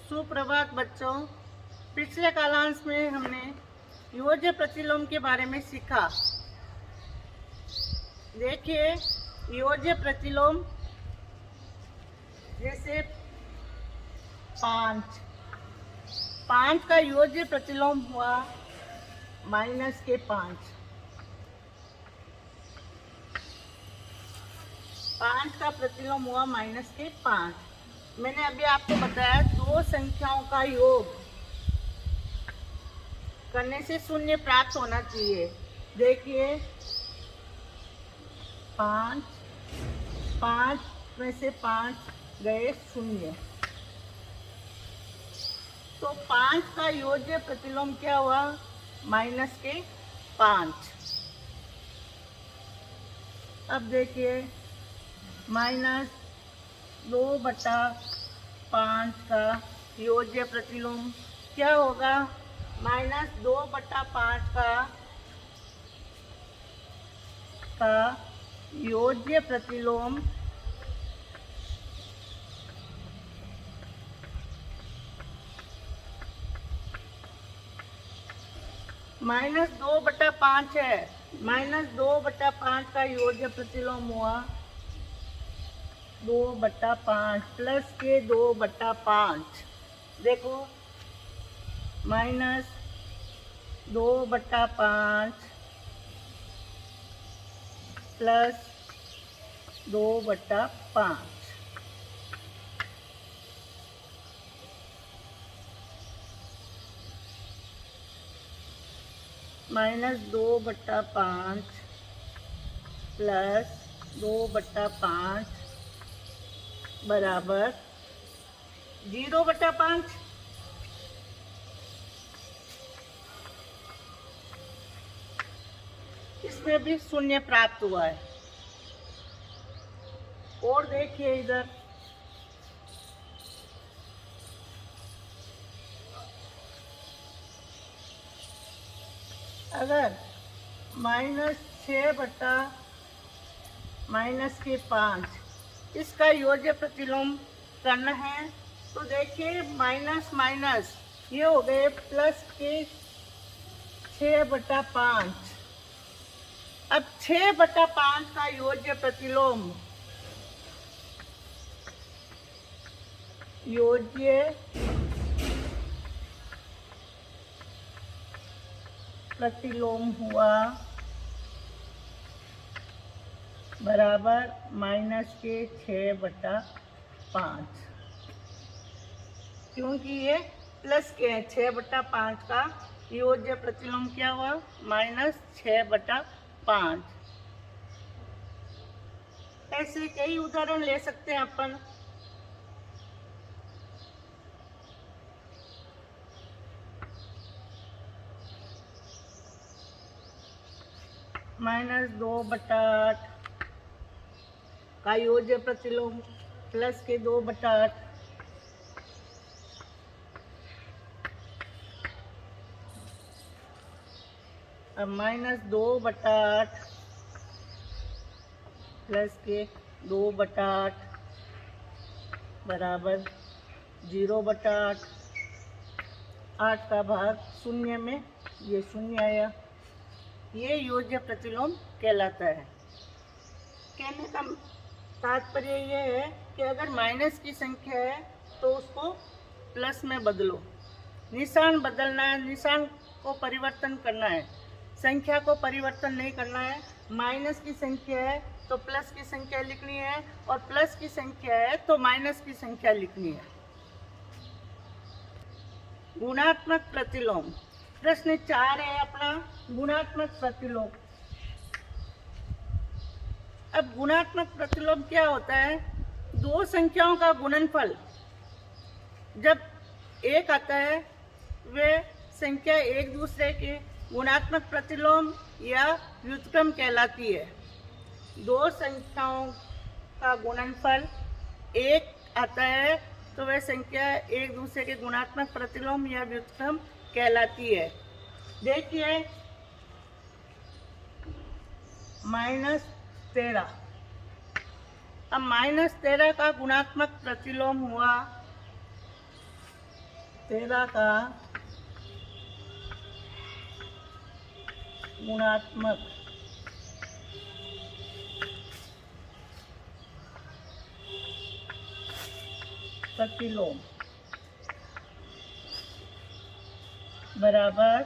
सुप्रभात बच्चों। पिछले कालांश में हमने योज्य प्रतिलोम के बारे में सीखा। देखिए, योज्य प्रतिलोम जैसे 5 का योज्य प्रतिलोम हुआ -5। 5 का प्रतिलोम हुआ -5। मैंने अभी आपको बताया दो संख्याओं का योग करने से शून्य प्राप्त होना चाहिए। देखिए, 5 में से 5 गए शून्य, तो 5 का योज्य प्रतिलोम क्या हुआ? -5। अब देखिए, -2/5 का योज्य प्रतिलोम क्या होगा? -2/5 का योज्य प्रतिलोम -2/5 है। -2/5 का योज्य प्रतिलोम हुआ 2/5 प्लस के 2/5। देखो, -2/5 प्लस 2/5। -2/5 प्लस 2/5 बराबर 0/5। इसमें भी शून्य प्राप्त हुआ है। और देखिए इधर, अगर -6/-5 इसका योज्य प्रतिलोम करना है तो देखिए, माइनस माइनस ये हो गए प्लस के 6/5। अब 6/5 का योज्य प्रतिलोम हुआ बराबर -6/5, क्योंकि ये प्लस के 6/5 का योज्य प्रतिलोम क्या हुआ? -6/5। ऐसे कई उदाहरण ले सकते हैं अपन। -2/8 का योज्य प्रतिलोम प्लस के 2/8। अब -2/8 प्लस के 2/8 बराबर 0/8। 8 का भाग शून्य में ये शून्य आया। ये योज्य प्रतिलोम कहलाता है। कहने का तात्पर्य ये है कि अगर माइनस की संख्या है तो उसको प्लस में बदलो। निशान बदलना है, निशान को परिवर्तन करना है, संख्या को परिवर्तन नहीं करना है। माइनस की संख्या है तो प्लस की संख्या लिखनी है, और प्लस की संख्या है तो माइनस की संख्या लिखनी है। गुणात्मक प्रतिलोम, प्रश्न 4 है अपना, गुणात्मक प्रतिलोम। अब गुणात्मक प्रतिलोम क्या होता है? दो संख्याओं का गुणनफल जब एक आता है, वे संख्या एक दूसरे के गुणात्मक प्रतिलोम या व्युत्क्रम कहलाती है। दो संख्याओं का गुणनफल एक आता है तो वह संख्या एक दूसरे के गुणात्मक प्रतिलोम या व्युत्क्रम कहलाती है। देखिए, -13। अब -13 का गुणात्मक प्रतिलोम हुआ 13 का गुणात्मक प्रतिलोम बराबर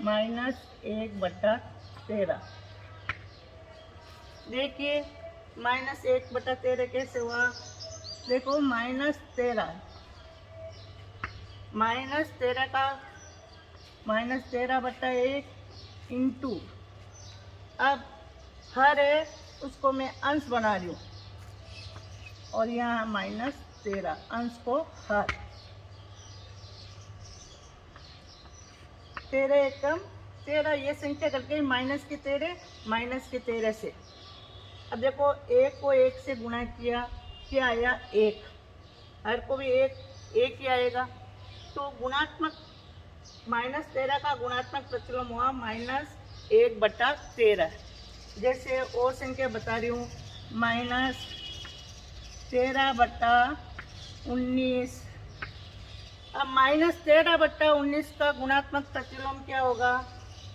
-1/13। देखिए -1/13 कैसे हुआ? देखो -13 का -13/1 इंटू, अब हर है उसको मैं अंश बना रही हूँ और यहाँ -13 अंश को हर, 13 एकम 13, ये संख्या कट गई -13 से। अब देखो 1 को 1 से गुणा किया, क्या आया? 1। हर को भी 1 ही आएगा। तो गुणात्मक -13 का गुणात्मक प्रतिलोम हुआ -1/13। जैसे और संख्या बता रही हूँ, -13/19। अब -13/19 का गुणात्मक प्रतिलोम क्या होगा?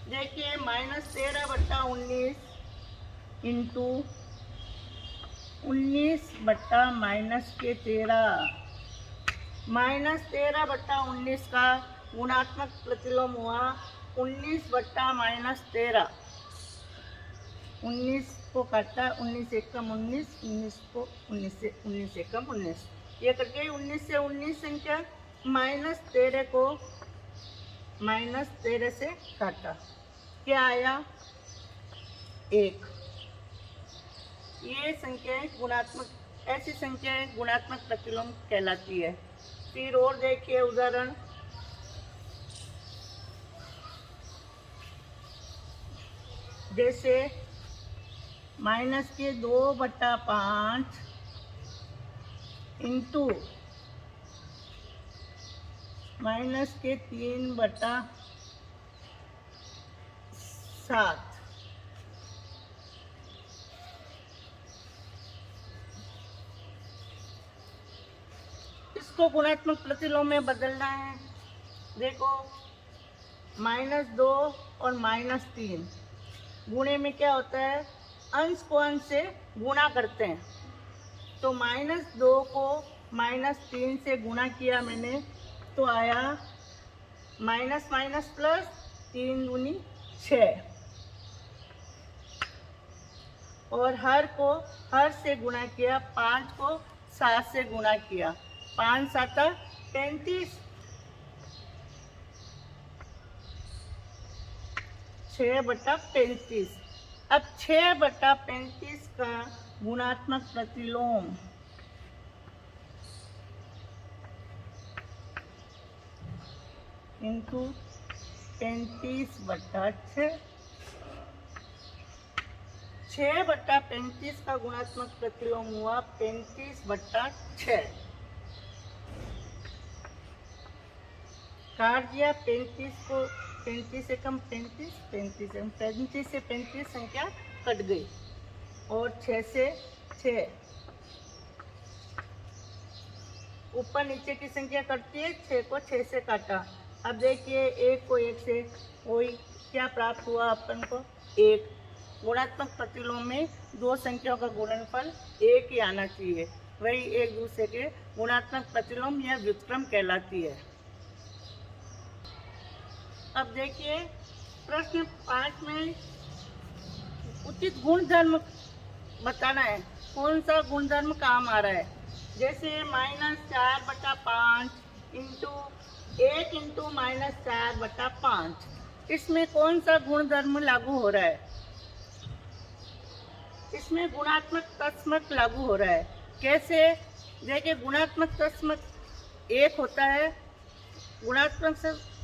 देखिए -13/19 इंटू 19/-13। -13/19 का गुणात्मक प्रतिलोम हुआ 19/-13। 19 को काटा, 19 एकम 19, 19 को 19 से 19 एकम 19, ये कट गई 19 से 19 संख्या। -13 को -13 से काटा, क्या आया? 1। ये संख्याएं गुणात्मक, ऐसी संख्याएं गुणात्मक प्रतिलोम कहलाती है। फिर और देखिए उदाहरण, जैसे -2/5 इंटू -3/7। इसको गुणात्मक प्रतिलोम में बदलना है। देखो -2 और -3 गुणे में क्या होता है? अंश को अंश से गुणा करते हैं। तो -2 को -3 से गुणा किया मैंने, तो आया -+ 3 दूनी 6। और हर को हर से गुणा किया, 5 को 7 से गुणा किया, 5 7 35, 6/35। अब 6/35 का गुणात्मक प्रतिलोम इंटू 35/6। 6/35 का गुणात्मक प्रतिलोम हुआ 35/6। काट दिया 35 को, 35 एकम 35, 35 से 35 संख्या कट गई और 6 से 6 ऊपर नीचे की संख्या कटती है, 6 को 6 से काटा। अब देखिए 1 को 1 से वही क्या प्राप्त हुआ अपन को? 1। गुणात्मक प्रतिलोम में दो संख्याओं का गुणनफल 1 ही आना चाहिए, वही एक दूसरे के गुणात्मक प्रतिलोम या व्युत्क्रम कहलाती है। अब देखिए प्रश्न 5 में उचित गुणधर्म बताना है, कौन सा गुणधर्म काम आ रहा है। जैसे -4/5 इंटू 1 इंटू -4/5, इसमें कौन सा गुणधर्म लागू हो रहा है? इसमें गुणात्मक तत्समक लागू हो रहा है। कैसे? देखिए गुणात्मक तत्समक 1 होता है। गुणात्मक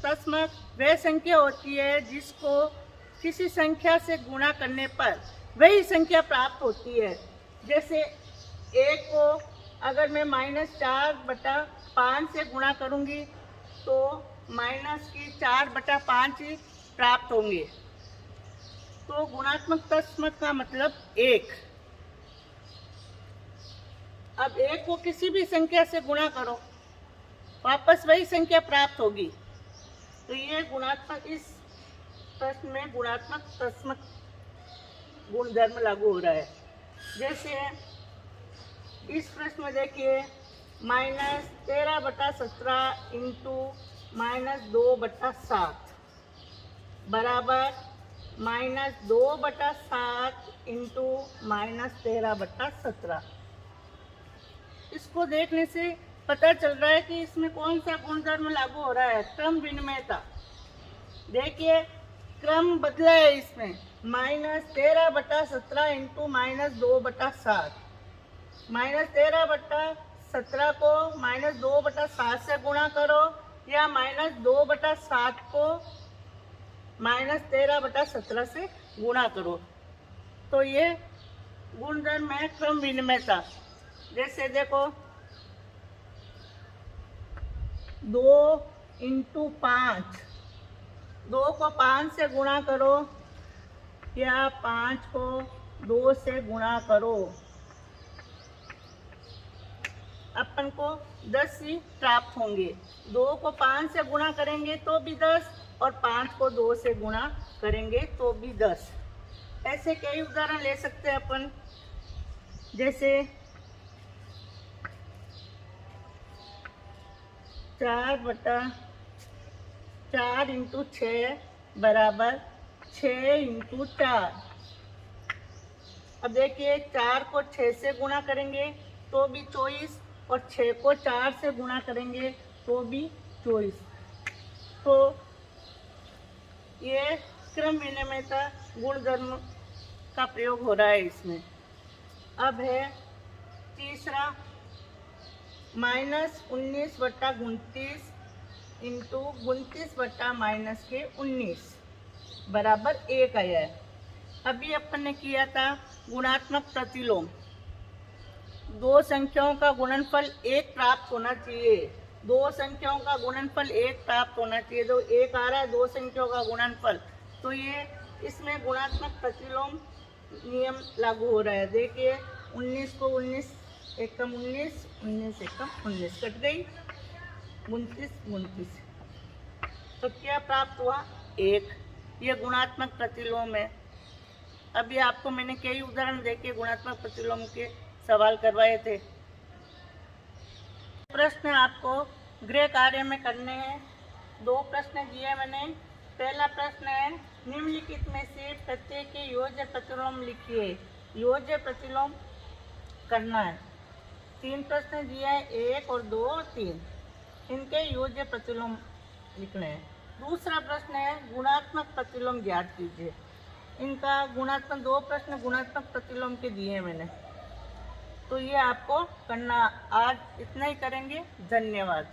तत्समक वह संख्या होती है जिसको किसी संख्या से गुणा करने पर वही संख्या प्राप्त होती है। जैसे 1 को अगर मैं -4/5 से गुणा करूंगी तो -4/5 ही प्राप्त होंगे। तो गुणात्मक तत्समक का मतलब 1। अब 1 को किसी भी संख्या से गुणा करो, वापस वही संख्या प्राप्त होगी। तो ये गुणात्मक, इस प्रश्न में गुणात्मक तस्मक गुणधर्म लागू हो रहा है। जैसे इस प्रश्न में देखिए, -13/17 इंटू -2/7 बराबर -2/7 इंटू -13/17। इसको देखने से पता चल रहा है कि इसमें कौन सा गुणधर्म लागू हो रहा है, क्रम विनिमयता। देखिए क्रम बदला है इसमें, -13/17 इंटू -2/7। -13/17 को -2/7 से गुणा करो या -2/7 को -13/17 से गुणा करो, तो ये गुणधर्म है क्रम विनिमयता। जैसे देखो 2 इंटू 5, 2 को 5 से गुणा करो या 5 को 2 से गुणा करो, अपन को 10 ही प्राप्त होंगे। 2 को 5 से गुणा करेंगे तो भी 10 और 5 को 2 से गुणा करेंगे तो भी 10। ऐसे कई उदाहरण ले सकते हैं अपन। जैसे 4/4 इंटू 6 बराबर 6 इंटू 4। अब देखिए 4 को 6 से गुणा करेंगे तो भी 24 और 6 को 4 से गुणा करेंगे तो भी 24। तो ये क्रम विनिमयता गुणधर्म का प्रयोग हो रहा है इसमें। अब है तीसरा, -19/29 इंटू 29/-19 बराबर 1 आया है। अभी अपन ने किया था गुणात्मक प्रतिलोम। दो संख्याओं का गुणनफल 1 प्राप्त होना चाहिए, दो संख्याओं का गुणनफल 1 प्राप्त होना चाहिए। तो 1 आ रहा है दो संख्याओं का गुणनफल, तो ये इसमें गुणात्मक प्रतिलोम नियम लागू हो रहा है। देखिए 19 को 19 एकम 19, 19 एकम 19 कट गई, 29। तो क्या प्राप्त हुआ, 1। ये गुणात्मक प्रतिलोम है। अभी आपको मैंने कई उदाहरण देके गुणात्मक प्रतिलोम के सवाल करवाए थे। प्रश्न आपको गृह कार्य में करने हैं। 2 प्रश्न दिए मैंने। पहला प्रश्न है, निम्नलिखित में से प्रत्येक के योज्य प्रतिलोम लिखिए। योज्य प्रतिलोम करना है। 3 प्रश्न दिए हैं, 1 और 2 और 3, इनके योज्य प्रतिलोम लिखने हैं। दूसरा प्रश्न है, गुणात्मक प्रतिलोम ज्ञात कीजिए। इनका गुणात्मक 2 प्रश्न गुणात्मक प्रतिलोम के दिए हैं मैंने, तो ये आपको करना। आज इतना ही करेंगे। धन्यवाद।